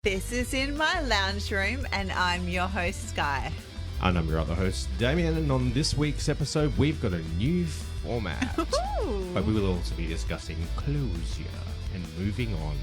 This is In My Lounge Room, and I'm your host, Sky. And I'm your other host, Damien, and on this week's episode, we've got a new format. But we will also be discussing closure and moving on.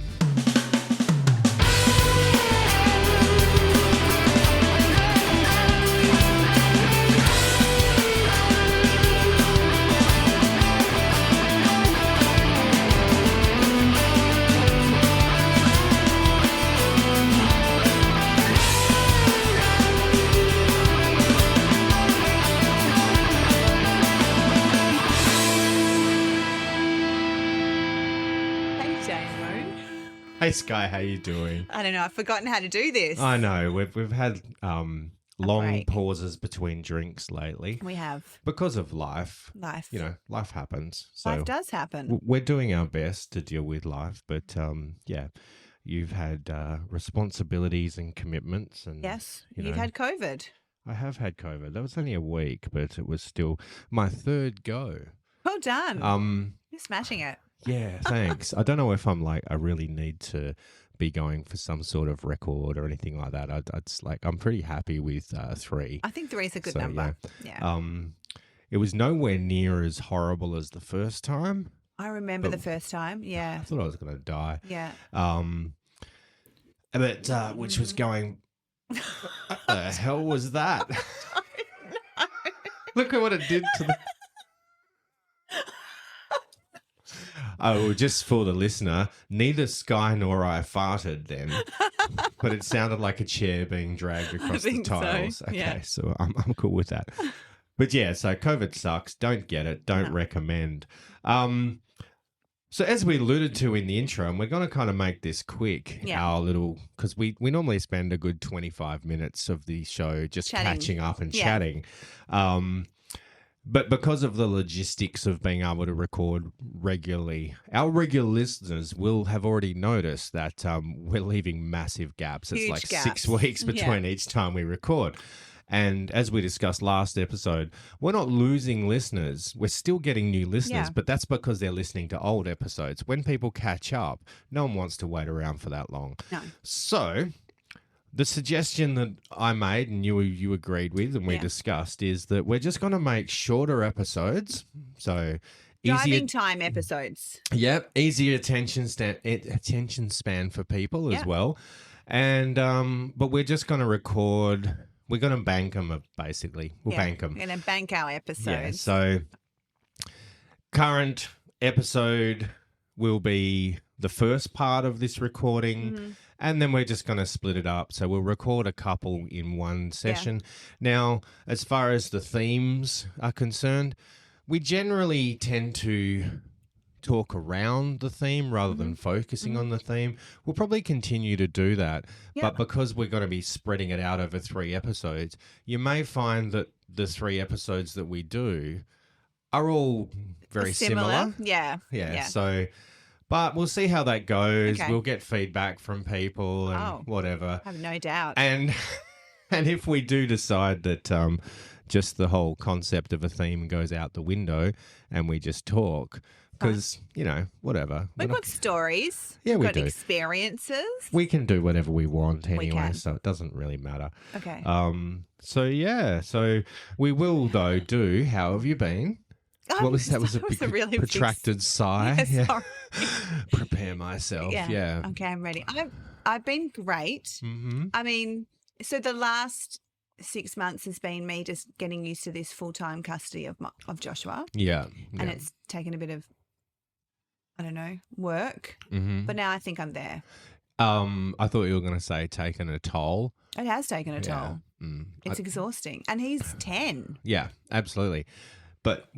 Hey Sky, how you doing? I don't know. I've forgotten how to do this. I know we've had long break. pauses between drinks lately We have because of life. life. You know, life happens. So Life does happen. we're doing our best to deal with life, but yeah, you've had responsibilities and commitments, and Yes, you you've know, had COVID. I have had COVID. That was only a week, but it was still my third go. Well done. You're smashing it. Yeah, thanks. I don't know if I really need to be going for some sort of record or anything like that. I'm pretty happy with 3. I think 3 is a good So, number. Yeah. It was nowhere near as horrible as the first time. I remember the first time. I Yeah. thought I was going to die. Yeah. But which was going, what the hell was that? Look at what it did to the... Oh, just for the listener, neither Sky nor I farted then, but it sounded like a chair being dragged across the think so, tiles. Okay, yeah. so I'm cool with that. But yeah, so COVID sucks. Don't get it. Don't recommend. So as we alluded to in the intro, and we're going to kind of make this quick, Yeah. because we normally spend a good 25 minutes of the show just Chatting. catching up and Yeah. chatting. But because of the logistics of being able to record regularly, our regular listeners will have already noticed that we're leaving massive gaps. It's Huge like gaps. 6 weeks between each time we record. And as we discussed last episode, we're not losing listeners. We're still getting new listeners, Yeah. but that's because they're listening to old episodes. When people catch up, no one wants to wait around for that long. No. So the suggestion that I made and you agreed with and we Yeah. discussed is that we're just going to make shorter episodes. So easier, Driving time episodes. easier attention span for people Yeah. as well. And but we're just going to record. We're going to bank them basically. We'll bank them. We're going to bank our episodes. Yeah. So current episode will be the first part of this recording. Mm-hmm. And then we're just going to split it up. So we'll record a couple in one session. Now, as far as the themes are concerned, we generally tend to talk around the theme rather than focusing on the theme. We'll probably continue to do that. Yeah. But because we're going to be spreading it out over 3 episodes, you may find that the 3 episodes that we do are all very similar. Yeah. Yeah. So... But we'll see how that goes. Okay. We'll get feedback from people and whatever. I have no doubt. And if we do decide that just the whole concept of a theme goes out the window and we just talk, because, you know, whatever. We've got stories. Yeah, We've we got do. experiences. We can do whatever we want anyway, can. so it doesn't really matter. Okay. So, yeah. So we will, though, do How Have You Been? What was that? Was a big, really protracted sigh. Yeah, sorry. Prepare myself. Yeah. Okay, I'm ready. I've been great. Mm-hmm. I mean, so the last 6 months has been me just getting used to this full-time custody of Joshua, Yeah. and it's taken a bit of, I don't know, work. Mm-hmm. But now I think I'm there. I thought you were going to say taking a toll. It has taken a Yeah. toll. Mm. It's exhausting, and he's 10. Yeah, absolutely. But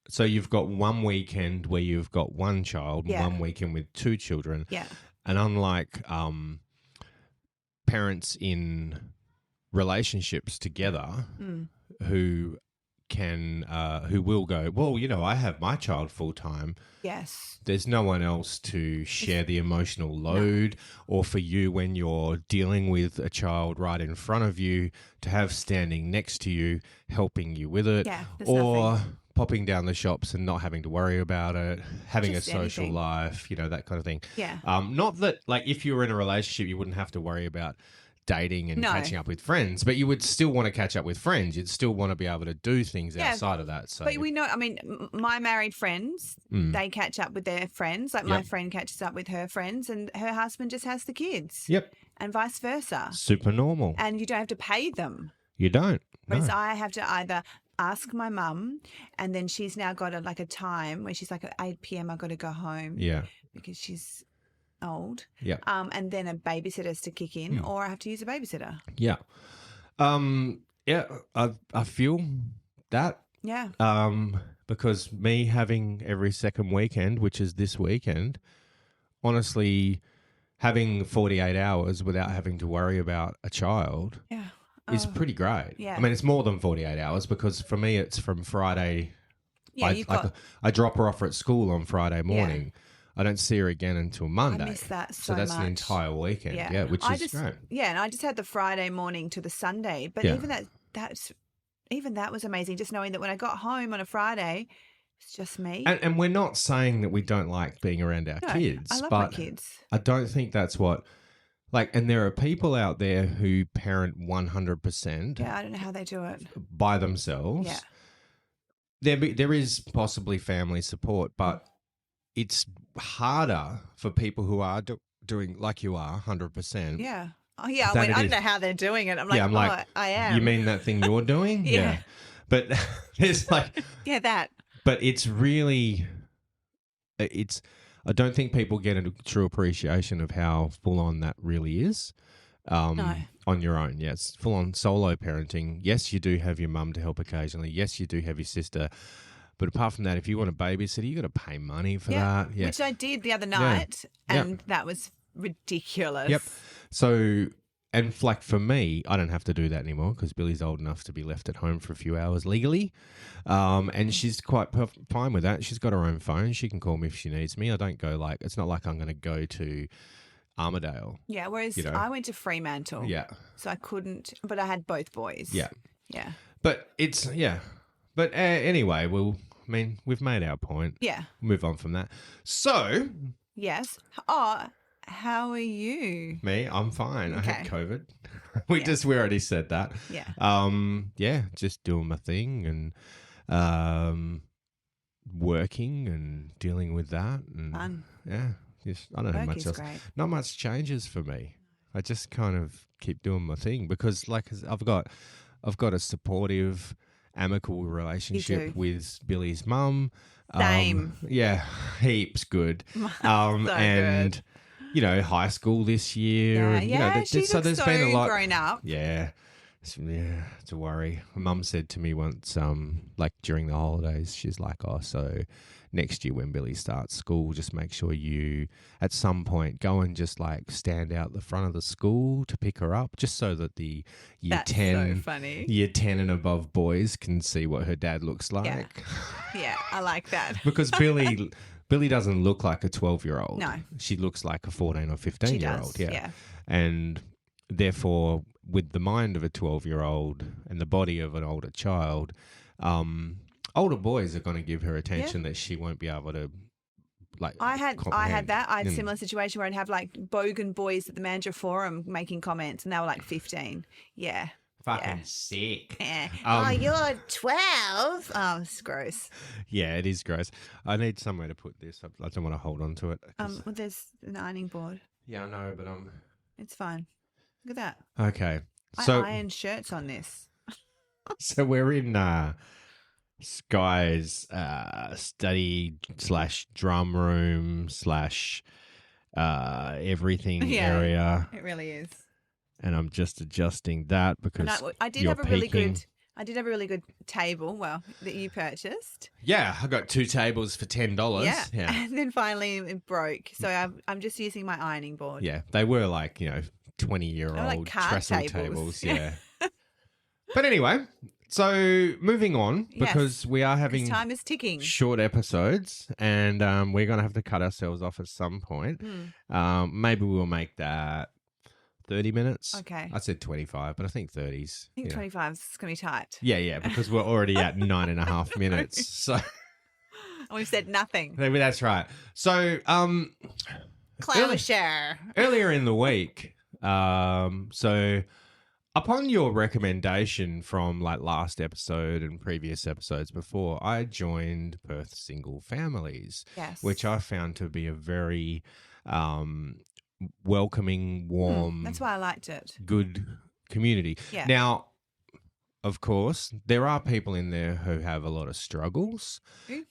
so you've got one weekend where you've got one child, and Yeah. one weekend with 2 children. Yeah. And unlike parents in relationships together who will go, well, you know, I have my child full time. Yes. There's no one else to share the emotional load, or for you when you're dealing with a child right in front of you to have standing next to you, helping you with it, Yeah, there's or nothing. popping down the shops and not having to worry about it, having Just a social anything. life, that kind of thing. Yeah. Not that, like, if you were in a relationship, you wouldn't have to worry about dating and No. catching up with friends, but you would still want to catch up with friends. You'd still want to be able to do things Yeah. outside of that. So, But we know, I mean, my married friends, they catch up with their friends. Like my Yep. friend catches up with her friends and her husband just has the kids. yep, And vice versa. super normal. And you don't have to pay them. You don't. Whereas No. I have to either ask my mum, and then she's now got a time where she's like at 8 p.m. I've got to go home Yeah. because she's old. Yeah. And then a babysitter's to kick in, or I have to use a babysitter. Yeah. Yeah, I feel that. Yeah. Because me having every second weekend, which is this weekend, honestly, having 48 hours without having to worry about a child Yeah. is pretty great. yeah. I mean, it's more than 48 hours because for me, it's from Friday. Yeah, you've got. I drop her off at school on Friday morning. I don't see her again until Monday. I miss that so that's much. an entire weekend. Yeah. Yeah, which I is just, great. Yeah, and I just had the Friday morning to the Sunday, but Yeah. even that was amazing. Just knowing that when I got home on a Friday, it's just me. And we're not saying that we don't like being around our No, kids, I love but my kids. I don't think that's what. And there are people out there who parent 100% Yeah, I don't know how they do it. by themselves. Yeah. There is possibly family support, but it's harder for people who are doing like you are 100%. Yeah. Oh, yeah. That I it don't is. know how they're doing it. I'm like, Yeah, I'm like, I am. You mean that thing you're doing? Yeah. But it's like, Yeah, that. but it's really, I don't think people get a true appreciation of how full on that really is. No. On your own, yes. Full on solo parenting. Yes, you do have your mum to help occasionally. Yes, you do have your sister. But apart from that, if you want a babysitter, you got to pay money for that. Yeah. Which I did the other night, and that was ridiculous. Yep. So, and like for me, I don't have to do that anymore because Billy's old enough to be left at home for a few hours legally. And she's quite fine with that. She's got her own phone. She can call me if she needs me. I don't go it's not like I'm going to go to Armidale. Yeah, whereas I went to Fremantle. Yeah. So I couldn't, but I had both boys. Yeah. Yeah. But But anyway, we've made our point. Yeah. Move on from that. So, Yes. Oh, how are you? me, I'm fine. I had Okay. COVID. We already said that. Yeah. Just doing my thing and working and dealing with that and Fun. yeah, just I don't know Work much is else. great. Not much changes for me. I just kind of keep doing my thing because I've got a supportive, amicable relationship do. with Billy's mum. Same. Yeah, heaps good. So and high school this year. Yeah, And, yeah. She looks there's been a lot. grown up. Yeah. It's a worry. My mum said to me once, during the holidays, she's like, "Oh, so next year when Billy starts school, just make sure you, at some point, go and just stand out the front of the school to pick her up, just so that the year That's 10, so funny. year 10 and above boys can see what her dad looks like." Yeah, I like that. Because Billy doesn't look like a 12-year-old. No. She looks like a 14 or She 15-year-old. does. Yeah. And therefore, with the mind of a 12-year-old and the body of an older child, older boys are going to give her attention that she won't be able to I had comprehend. that. I had a Mm. similar situation where I'd have bogan boys at the Mandurah Forum making comments, and they were 15. Yeah. Fucking sick. Yeah. Um, oh, you're 12. Oh, it's gross. Yeah, it is gross. I need somewhere to put this. I don't want to hold on to it. 'Cause- Well, there's an ironing board. yeah, I know, but It's fine. Look at that. okay. So I iron shirts on this. So we're in Sky's study / drum room / everything Yeah. area, It really is. and I'm just adjusting that because And I did you're have a really peeking. good. I did have a really good table. Well, that you purchased. Yeah, I got 2 tables for $10. Yeah. yeah, And then finally it broke. So I'm just using my ironing board. yeah. They were 20-year-old like card trestle tables. tables. Yeah. But anyway, so moving on Yes. because we are having Time is ticking. short episodes, and we're going to have to cut ourselves off at some point. Maybe we'll make that 30 minutes. Okay. I said 25, but I think 30s. I think 25 is going to be tight. Yeah, because we're already at 9.5 minutes. So And we've said nothing. maybe that's right. So Clownshare. earlier in the week, so upon your recommendation from like last episode and previous episodes before, I joined Perth Single Families, Yes. which I found to be a very welcoming, warm, That's why I liked it. good community. Yeah. Now, of course, there are people in there who have a lot of struggles,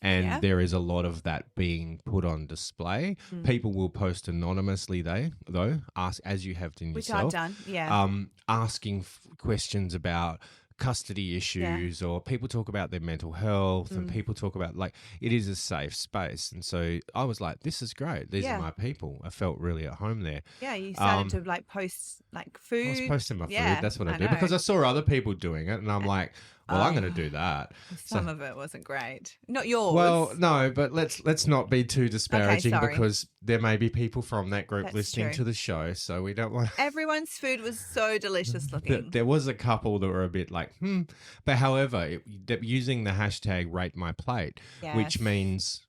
and Yeah. there is a lot of that being put on display. People will post anonymously, though, ask as you have done Which yourself, I've done. Yeah. asking questions about custody issues, or people talk about their mental health, and people talk about, like, it is a safe space. And so I was like, this is great. These are my people. I felt really at home there. Yeah. You started to like post like food. I was posting my Yeah, food. That's what I, I do know. because I saw other people doing it, and I'm like, well, I'm going to do that. Some of it wasn't great. Not yours. Well, no, but let's not be too disparaging sorry. because there may be people from that group That's listening true. to the show, so we don't want. Everyone's food was so delicious looking. There was a couple that were a bit like, but however, using the hashtag rate my plate, which Yes. means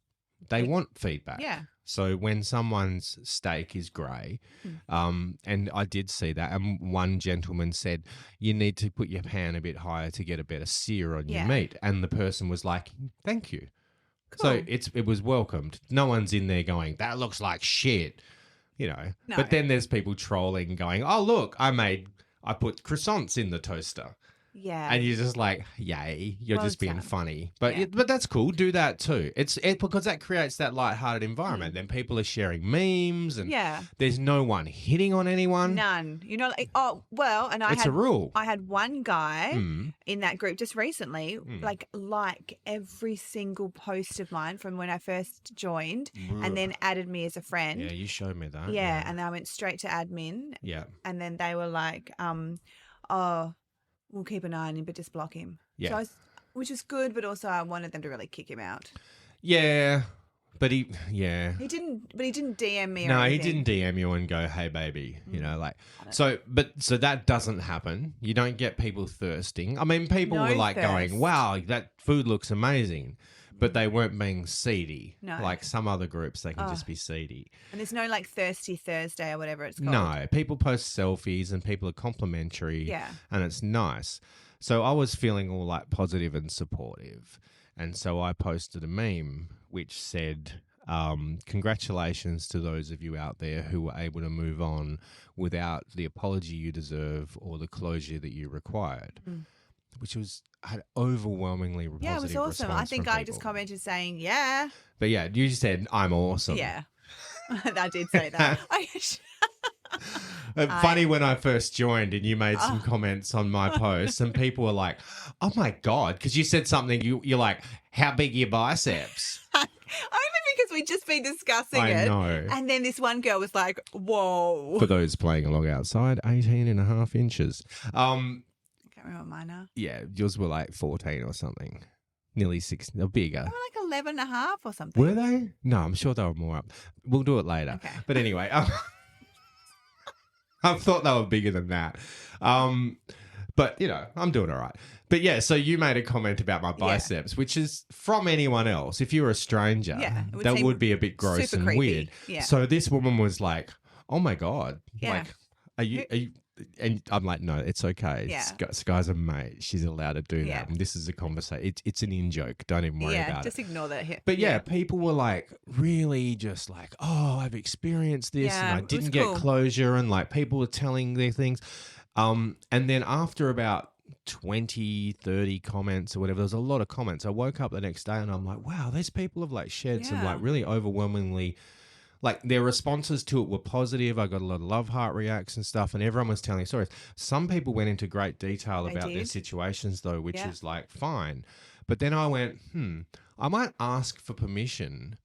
they want feedback. Yeah. So when someone's steak is grey, and I did see that, and one gentleman said, you need to put your pan a bit higher to get a better sear on your Yeah. meat. And the person was like, thank you. So Cool. it was welcomed. No one's in there going, that looks like shit, you know. No. But then there's people trolling going, oh, look, I put croissants in the toaster. Yeah. And you're just like, yay, you're Well just being done. funny. But Yeah. but that's cool. Do that too. It's because that creates that lighthearted environment. Then people are sharing memes, and Yeah. there's no one hitting on anyone. None. You know, like, and It's a rule. I had one guy Mm. in that group just recently, like every single post of mine from when I first joined, and then added me as a friend. Yeah, you showed me that. Yeah, and then I went straight to admin, Yeah. and then they were like, "Oh, we'll keep an eye on him, but just block him." Yeah. Which is good, but also I wanted them to really kick him out. Yeah. But he He didn't DM me. Or No, he anything. didn't DM you and go, "Hey, baby," you know, like so. So that doesn't happen. You don't get people thirsting. I mean, people No were like thirst. going, "Wow, that food looks amazing," but they weren't being seedy. No. Like some other groups, they can just be seedy. And there's no like Thirsty Thursday or whatever it's called. No, people post selfies and people are complimentary. Yeah. and it's nice. So I was feeling all like positive and supportive, and so I posted a meme which said, congratulations to those of you out there who were able to move on without the apology you deserve or the closure that you required, which had overwhelmingly positive Yeah, it was awesome. I response think from I just people. commented saying, "Yeah, But yeah, you said, I'm awesome. yeah." I did say that. Funny when I first joined and you made some comments on my post and people were like, oh my God, because you said something, you're like, how big are your biceps? Only because we'd just been discussing I it. know. And then this one girl was like, "Whoa." For those playing along outside, 18 and a half inches. I can't remember mine now. Yeah, yours were like 14 or something. Nearly 16, or bigger. They were like 11 and a half or something. Were they? No, I'm sure they were more up. We'll do it later. Okay. But anyway, I thought they were bigger than that. But, you know, I'm doing all right. But yeah, so you made a comment about my biceps, which is from anyone else. If you were a stranger, Yeah, it would that seem would be a bit gross super and creepy. weird. Yeah. So this woman was like, oh my God. Yeah. Like, are you, and I'm like, no, it's okay. Yeah. Sky's a mate. She's allowed to do Yeah. that. And this is a conversation. It's an in-joke. Don't even worry Yeah, about just it. ignore that hit. But yeah, people were like really just like, oh, I've experienced this Yeah, and I it was didn't get cool. closure, and like people were telling their things. And then after about 20, 30 comments or whatever, there was a lot of comments. I woke up the next day and I'm like, wow, these people have like shared some Yeah. like really overwhelmingly, like their responses to it were positive. I got a lot of love heart reacts and stuff, and everyone was telling stories. Some people went into great detail They about their did. situations though, which Yeah. is like fine. But then I went, I might ask for permission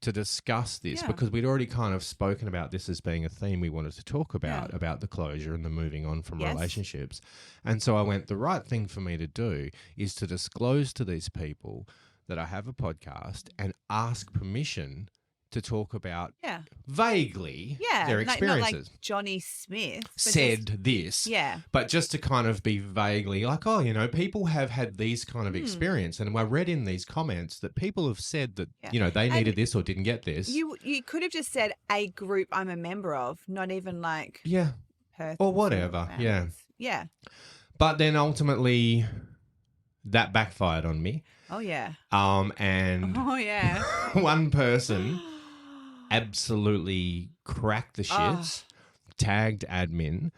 to discuss this, Yeah. because we'd already kind of spoken about this as being a theme we wanted to talk about the closure and the moving on from Yes. relationships. And so I went, the right thing for me to do is to disclose to these people that I have a podcast and ask permission to talk about Yeah. vaguely Yeah. their Not experiences. like Johnny Smith. But Said this. Yeah. But just to kind of be vaguely like, oh, you know, people have had these kind of experience. And I read in these comments that people have said that, Yeah. you know, they needed And this or didn't get this. You could have just said a group I'm a member of, not even like Yeah. Perth Or and whatever. Single Yeah. Families. Yeah. But then ultimately that backfired on me. Oh yeah. And Oh yeah. one person absolutely cracked the shits, tagged admin,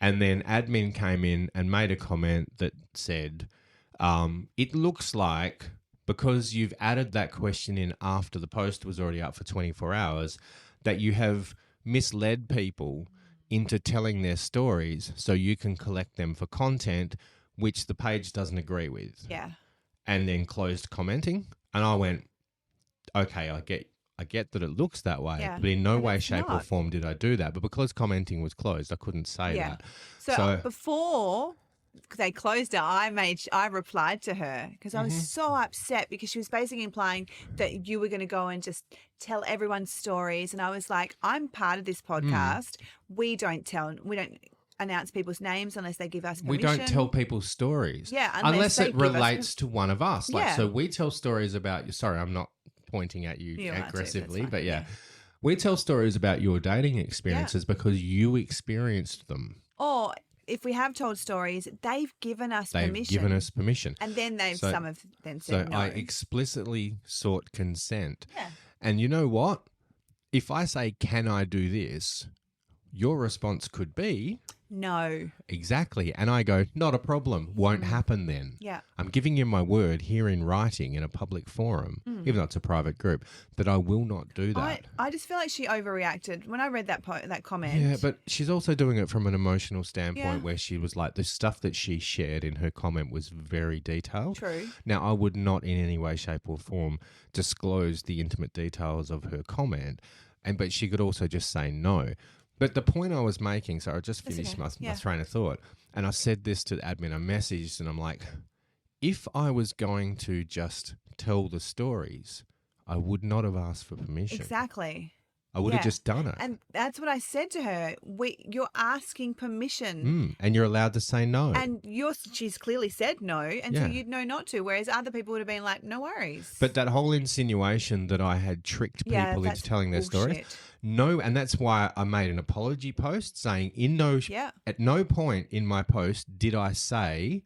and then admin came in and made a comment that said, it looks like because you've added that question in after the post was already up for 24 hours, that you have misled people into telling their stories so you can collect them for content, which the page doesn't agree with. Yeah. And then closed commenting. And I went, okay, I get that it looks that way, Yeah. but in no And way, it's shape, or not. form did I do that. But because commenting was closed, I couldn't say Yeah. that. So before they closed it, I replied to her because I was so upset because she was basically implying that you were going to go and just tell everyone's stories, and I was like, I'm part of this podcast. We don't announce people's names unless they give us permission. We don't tell people's stories. Yeah, unless they it give us relates to one of us. Like, Yeah. so we tell stories about you. Sorry, I'm not pointing at you You are too, that's aggressively, fine, but yeah. yeah. We tell stories about your dating experiences because you experienced them. Or if we have told stories, they've given us They've permission. given us permission. And then So- some have then So said no. I explicitly sought consent. Yeah. And you know what? If I say, can I do this? Your response could be, No. exactly. And I go, not a problem. Won't happen then. Yeah. I'm giving you my word here in writing in a public forum, even though it's a private group, that I will not do that. I just feel like she overreacted when I read that comment. Yeah, but she's also doing it from an emotional standpoint Yeah. where she was like, the stuff that she shared in her comment was very detailed. True. Now, I would not in any way, shape, or form disclose the intimate details of her comment, but she could also just say no. But the point I was making, so I just That's finished okay. my Yeah. train of thought, and I said this to the admin. I messaged and I'm like, if I was going to just tell the stories, I would not have asked for permission. Exactly. I would have Yeah. just done it. And that's what I said to her. You're asking permission. And you're allowed to say no. And she's clearly said no, and so Yeah. you'd know not to. Whereas other people would have been like, no worries. But that whole insinuation that I had tricked Yeah, people into that's telling their stories, bullshit. no, and that's why I made an apology post saying Yeah. at no point in my post did I say,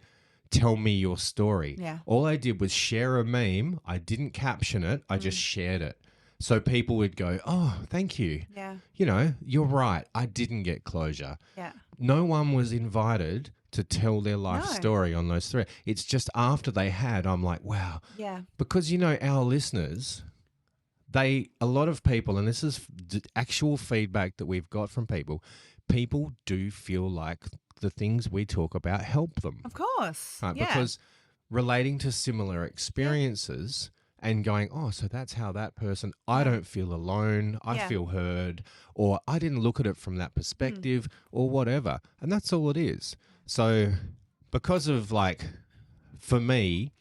tell me your story. Yeah. All I did was share a meme. I didn't caption it. I just shared it. So people would go, oh, thank you. Yeah. You know, you're right. I didn't get closure. Yeah. No one was invited to tell their life No. story on those three. It's just after they had, I'm like, wow. Yeah. Because, you know, our listeners, a lot of people, and this is actual feedback that we've got from people do feel like the things we talk about help them. Of course. Right? Yeah. Because relating to similar experiences and going, oh, so that's how that person, I don't feel alone, I Yeah. feel heard, or I didn't look at it from that perspective, or whatever. And that's all it is. So because of for me,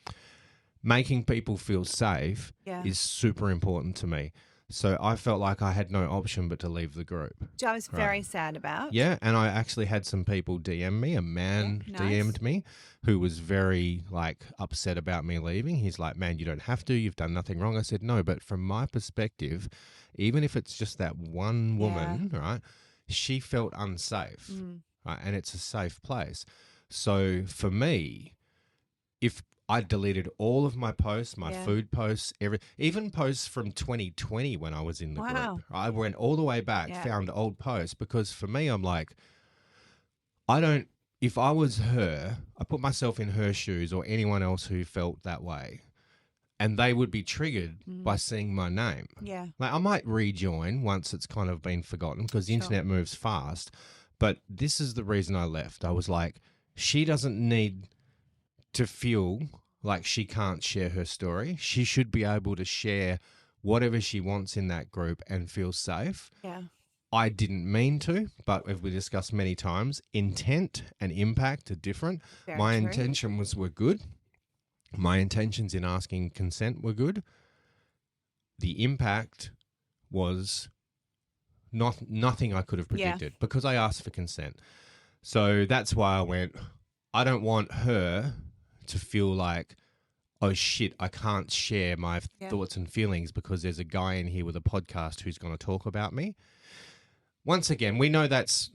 making people feel safe Yeah. is super important to me. So I felt like I had no option but to leave the group. Which I was very sad about. Yeah, and I actually had some people DM me. A man Yeah, nice. DM'd me who was very upset about me leaving. He's like, man, you don't have to. You've done nothing wrong. I said, no, but from my perspective, even if it's just that one woman, right, she felt unsafe, right, and it's a safe place. So for me, if I deleted all of my posts, my food posts, even posts from 2020 when I was in the group. I went all the way back, found old posts, because for me, I'm like, if I was her, I put myself in her shoes or anyone else who felt that way, and they would be triggered by seeing my name. Yeah. I might rejoin once it's kind of been forgotten because the internet moves fast, but this is the reason I left. I was like, she doesn't need to feel like she can't share her story. She should be able to share whatever she wants in that group and feel safe. Yeah. I didn't mean to, but as we discussed many times, intent and impact are different. My intentions were good. My intentions in asking consent were good. The impact was nothing I could have Yeah. predicted because I asked for consent. So that's why I went, I don't want her to feel like, oh shit, I can't share my Yeah. thoughts and feelings because there's a guy in here with a podcast who's going to talk about me. Once again, we know that's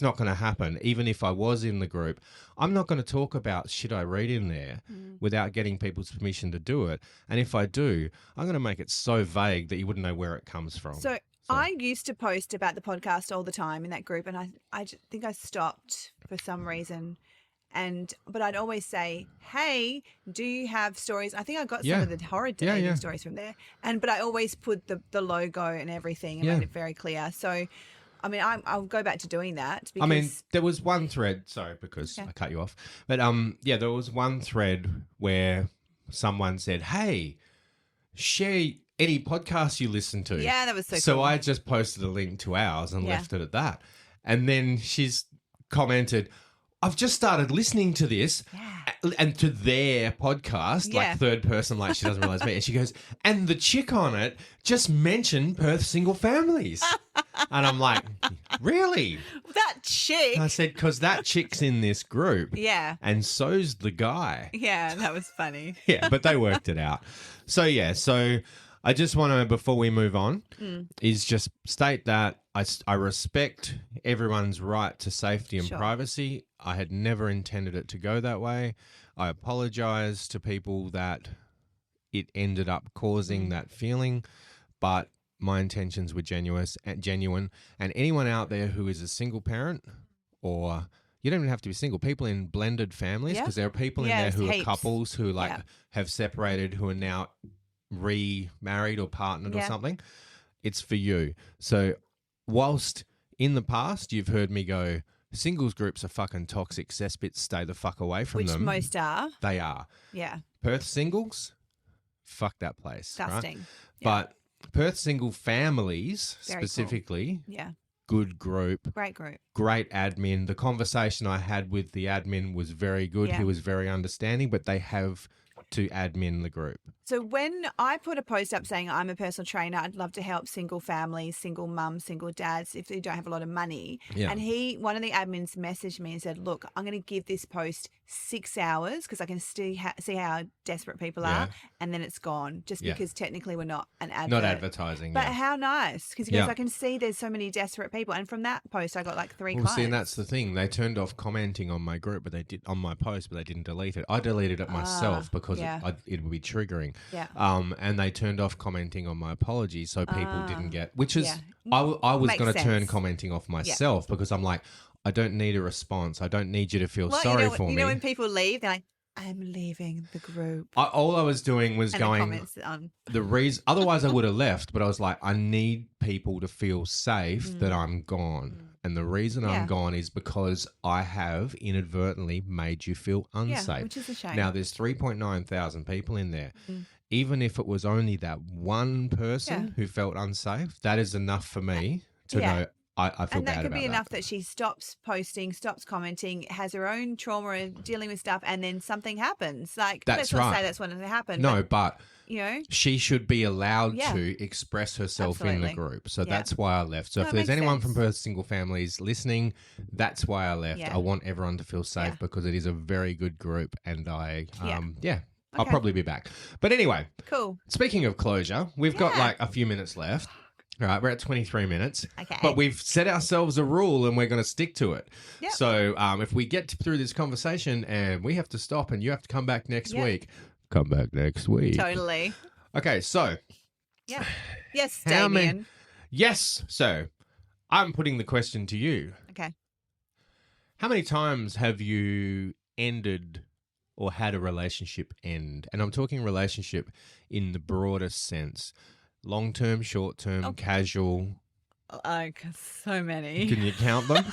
not going to happen. Even if I was in the group, I'm not going to talk about shit I read in there without getting people's permission to do it. And if I do, I'm going to make it so vague that you wouldn't know where it comes from. So I used to post about the podcast all the time in that group, and I think I stopped for some reason. But I'd always say, "Hey, do you have stories?" I think I got some Yeah. of the horror Yeah, dating yeah. stories from there. But I always put the logo and everything and Yeah. made it very clear. So, I mean, I'll go back to doing that because I mean, there was one thread. Sorry, because Okay. I cut you off. But yeah, there was one thread where someone said, "Hey, share any podcast you listen to." yeah, that was so So cool. I just posted a link to ours and Yeah. left it at that. And then she's commented, "I've just started listening to this." And to their podcast, Yeah. like third person, like she doesn't realize me. And she goes, and the chick on it just mentioned Perth single families. And I'm like, really? That chick. And I said, because that chick's in this group. Yeah. And so's the guy. Yeah, that was funny. Yeah, but they worked it out. So, yeah, so I just want to, before we move on, is just state that I respect everyone's right to safety and Sure. privacy. I had never intended it to go that way. I apologize to people that it ended up causing that feeling, but my intentions were genuine. And anyone out there who is a single parent, or you don't even have to be single, people in blended families, Yeah. because there are people in Yeah, there who heaps. are couples who Yeah. have separated, who are now remarried or partnered or Yeah. something. It's for you. So whilst in the past you've heard me go, singles groups are fucking toxic cesspits, stay the fuck away from Which them. most are. They are. Yeah. Perth singles, fuck that place. Right? Disgusting. Yeah. But Perth single families Very cool. specifically, Yeah. good group, Great group. great admin. The conversation I had with the admin was very good. Yeah. He was very understanding, but they have to admin the group. So when I put a post up saying I'm a personal trainer, I'd love to help single families, single mums, single dads if they don't have a lot of money. Yeah. And one of the admins messaged me and said, "Look, I'm going to give this post 6 hours because I can see how desperate people Yeah. are, and then it's gone just Yeah. because technically we're not an advert." Not advertising. But yeah. how nice, because he goes, Yeah. "I can see there's so many desperate people," and from that post I got like 3 Well, clients. see, and that's the thing. They turned off commenting on my group, on my post, but they didn't delete it. I deleted it myself because yeah. it would be triggering. Yeah. And they turned off commenting on my apology, so people didn't get. Which is, yeah. I was Makes going to turn sense. commenting off myself because I'm like, I don't need a response. I don't need you to feel Well, sorry for you me. know when people leave, they're like, "I'm leaving the group." All I was doing was And the going. comments on. The reason, otherwise I would have left, but I was like, I need people to feel safe that I'm gone. And the reason Yeah. I'm gone is because I have inadvertently made you feel Yeah, unsafe. which is a shame. Now, there's 3.9 thousand people in there. Even if it was only that one person Yeah. who felt unsafe, that is enough for me to Yeah. know I feel And bad that could about be enough that she stops posting, stops commenting, has her own trauma and dealing with stuff, and then something happens. Like, That's let's not right. say that's when it happened. No, but, but you know, she should be allowed Yeah. to express herself in the Absolutely. group. So Yeah. that's why I left. So No, if it there's makes anyone from sense. Perth single families listening, that's why I left. Yeah. I want everyone to feel safe Yeah. because it is a very good group and I'll Okay. probably be back. But anyway, cool. speaking of closure, we've got Yeah. like a few minutes left. All right, we're at 23 minutes. Okay. But we've set ourselves a rule and we're going to stick to it. Yep. So if we get through this conversation and we have to stop and you have to come back next Yep. week, come back next week. Totally. Okay, so Yeah. Yes, How many- Damien. yes, so I'm putting the question to you. Okay. How many times have you ended or had a relationship end? And I'm talking relationship in the broadest sense. Long-term, short-term, Okay. casual. Like, so many. Can you count them?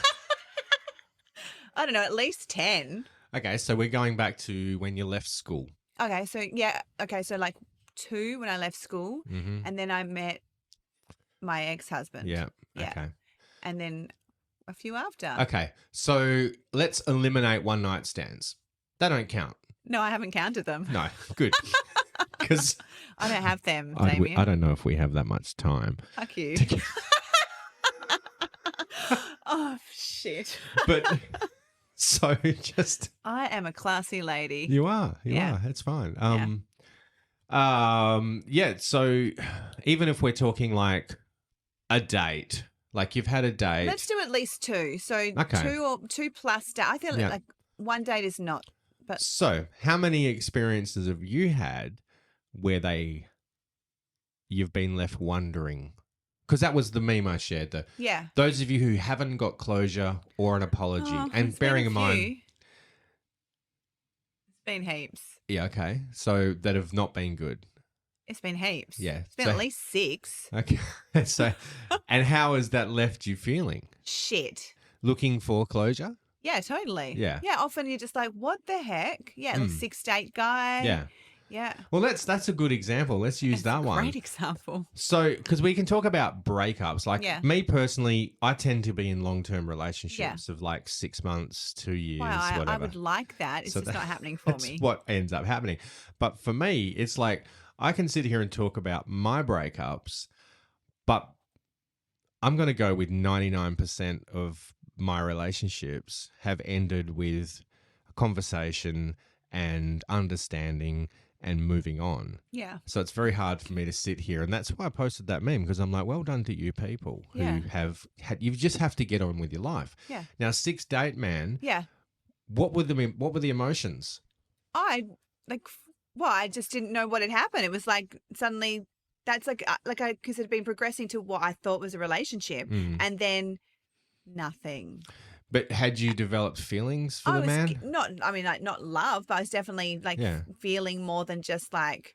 I don't know, at least 10. Okay, so we're going back to when you left school. Okay, so yeah. Okay, so like 2 when I left school, Mm-hmm. and then I met my ex-husband. Yeah. Yeah. Okay. And then a few after. Okay. So let's eliminate one night stands. They don't count. No, I haven't counted them. No. Good. because I don't have them, Damien. I don't know if we have that much time. Fuck you. to get- Oh, shit. but so just I am a classy lady. you are. It's fine. Yeah. So even if we're talking like a date, like you've had a date. Let's do at least two. So Okay. two plus I feel Yeah. like one date is not. But So how many experiences have you had where you've been left wondering? Because that was the meme I shared. yeah. Those of you who haven't got closure or an apology, Oh, and it's been bearing a in mind, few. It's been heaps. yeah, okay, so that have not been good. It's been heaps. Yeah, It's been so- at least 6. Okay, so and how has that left you feeling? Shit. Looking for closure? Yeah, totally. Yeah. Yeah, often you're just like, what the heck? Yeah, like 6 date guy. Yeah. Yeah. Well, that's a good example. Let's use It's that a one. Great example. So, because we can talk about breakups. Like Yeah. me personally, I tend to be in long-term relationships Yeah. of like 6 months, 2 years, Wow, I whatever. would like that. It's So just that- not happening for That's me. what ends up happening. But for me, it's like I can sit here and talk about my breakups, but I'm going to go with 99% of my relationships have ended with a conversation and understanding and moving on. Yeah. So it's very hard for me to sit here. And that's why I posted that meme, because I'm like, well done to you people who Yeah. have had, you just have to get on with your life. Yeah. Now, 6 date man, Yeah. what were the emotions? I just didn't know what had happened. It was like suddenly that's because it had been progressing to what I thought was a relationship, Mm. and then nothing. But had you developed feelings for I the was man? not love, but I was definitely like Yeah. feeling more than just like,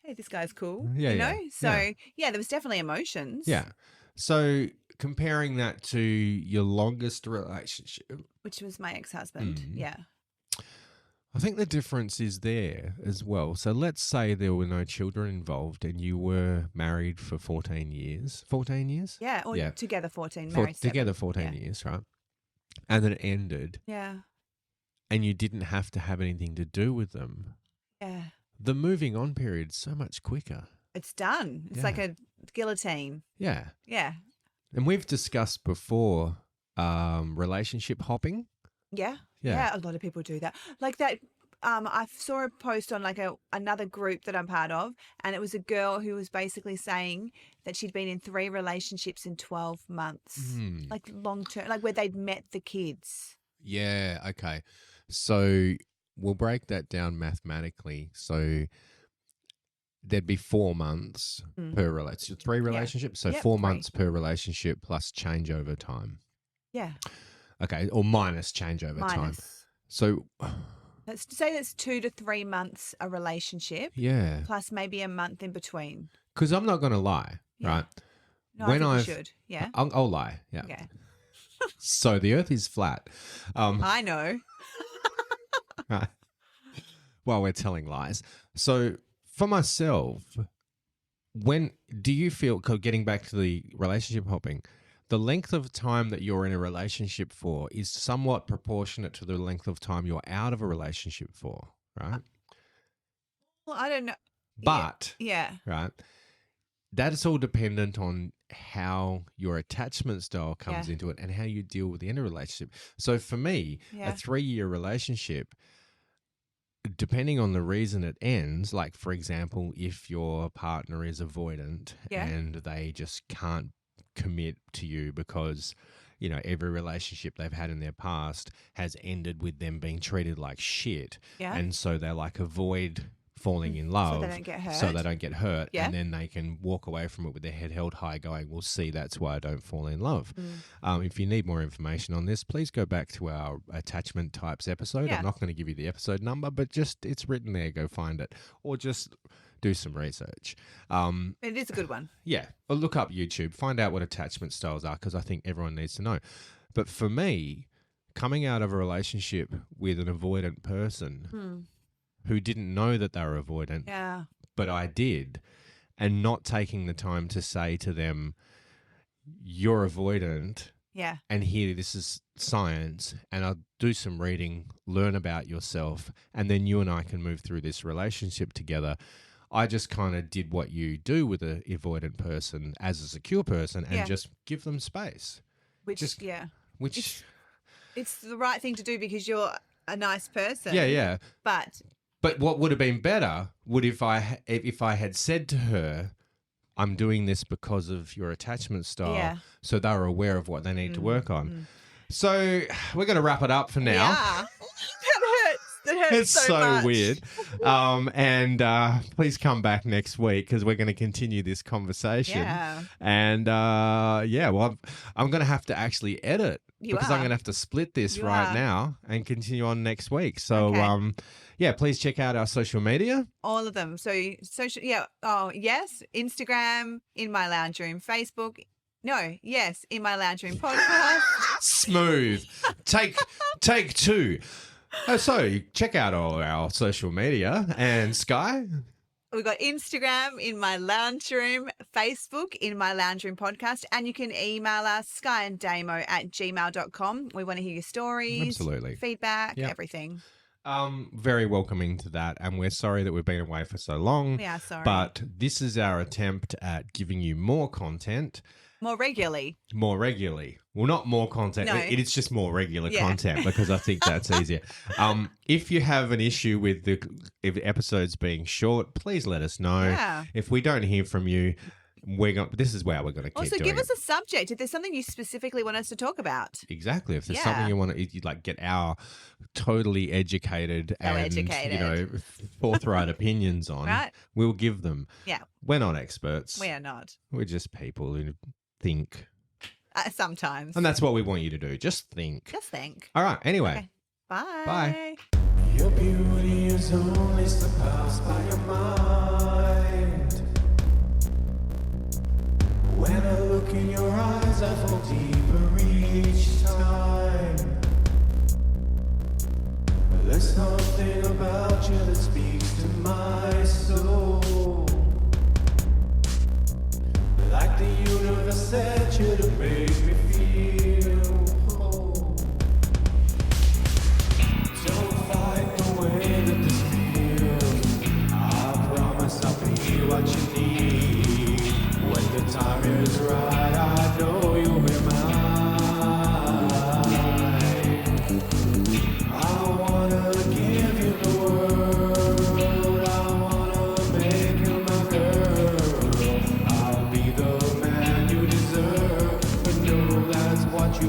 hey, this guy's cool. Yeah, you yeah, know. So yeah, there was definitely emotions. Yeah. So comparing that to your longest relationship, which was my ex-husband. Mm. Yeah. I think the difference is there as well. So let's say there were no children involved and you were married for 14 years. 14 years? Yeah. Or Yeah. together 14, For, married 7. together 14 Yeah. years, right? And then it ended Yeah. and you didn't have to have anything to do with them. Yeah. The moving on period's so much quicker. It's done. It's like a guillotine. Yeah. Yeah. And we've discussed before relationship hopping. Yeah. Yeah. Yeah. A lot of people do that. Like that. I saw a post on like another group that I'm part of, and it was a girl who was basically saying that she'd been in 3 relationships in 12 months, like long term, like where they'd met the kids. Yeah, okay. So we'll break that down mathematically. So there'd be 4 months per relationship, 3 relationships. So Yep, 4 3. months per relationship plus changeover time. Yeah. Okay, or minus changeover time. Minus. So Let's say that's 2 to 3 months a relationship, yeah, plus maybe a month in between. because I'm not going to lie, Yeah. right? No, When I I've- think you should. Yeah. I'll lie. Yeah. Okay. So the Earth is flat. I know. Right. While we're telling lies. So for myself, when do you feel, getting back to the relationship hopping, the length of time that you're in a relationship for is somewhat proportionate to the length of time you're out of a relationship for, right? Well, I don't know. But, Yeah. right, that's all dependent on how your attachment style comes Yeah. into it and how you deal with the end of a relationship. So for me, Yeah. a 3-year relationship, depending on the reason it ends, like for example, if your partner is avoidant Yeah. and they just can't commit to you because, you know, every relationship they've had in their past has ended with them being treated like shit. Yeah. And so they like avoid falling in love they don't get so hurt. they don't get hurt. Yeah. And then they can walk away from it with their head held high going, well, see, that's why I don't fall in love. If you need more information on this, please go back to our attachment types episode. Yeah. I'm not going to give you the episode number, but just it's written there. Go find it, or just do some research. It is a good one. Yeah, or look up YouTube, find out what attachment styles are, because I think everyone needs to know. But for me, coming out of a relationship with an avoidant person who didn't know that they were avoidant, Yeah. but I did, and not taking the time to say to them, you're avoidant, Yeah. and here, this is science, and I'll do some reading, learn about yourself, and then you and I can move through this relationship together. I just kind of did what you do with a avoidant person as a secure person and Yeah. just give them space. Which, Just- yeah. Which, It's the right thing to do because you're a nice person. yeah. But But what would have been better would if I had said to her, I'm doing this because of your attachment style, Yeah. so they were aware of what they need to work on. So we're going to wrap it up for now. yeah. That hurts. That hurts It's so much. weird. And please come back next week because we're going to continue this conversation. Yeah. And well, I'm going to have to actually edit You because are. I'm going to have to split this You right are. now and continue on next week. So, Okay. please check out our social media. All of them. So social, yeah. Oh, yes. Instagram, In My Lounge Room, Facebook. No, yes, In My Lounge Room podcast. Smooth. Take two. So check out all our social media and Sky. We've got Instagram, In My Lounge Room, Facebook, In My Lounge Room podcast, and you can email us, skyanddamo@gmail.com. We want to hear your stories, Absolutely. feedback, Yep. everything. Very welcoming to that, and we're sorry that we've been away for so long. We are sorry. But this is our attempt at giving you more content More regularly. more regularly. Well, not more content. No. It is just more regular Yeah. content because I think that's easier. If you have an issue with if episodes being short, please let us know. Yeah. If we don't hear from you, this is where we're going to keep Also, doing give us it. a subject if there's something you specifically want us to talk about. Exactly. If there's Yeah. something you want to you'd like get our totally educated and forthright opinions on, Right. we'll give them. Yeah. We're not experts. We are not. We're just people who think. Sometimes. And that's what we want you to do. Just think. Just think. All right. Anyway. Okay. Bye. Bye. Your beauty is only surpassed by your mind. When I look in your eyes, I fall deeper each time. There's something about you that speaks to my soul. Like the universe sent you to make me feel whole. Don't fight the way that this feels. I promise I'll be what you need. When the time is right, I know you'll be mine. I wanna give you the world. I wanna make you my girl. I'll be the man you deserve. But no, that's what you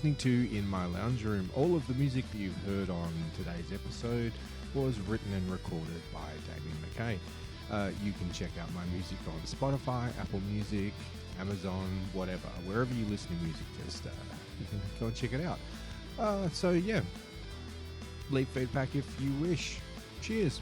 listening to in my lounge room. All of the music that you've heard on today's episode was written and recorded by Damien McKay. You can check out my music on Spotify, Apple Music, Amazon, whatever. Wherever you listen to music, just you can go and check it out. So yeah, leave feedback if you wish. Cheers.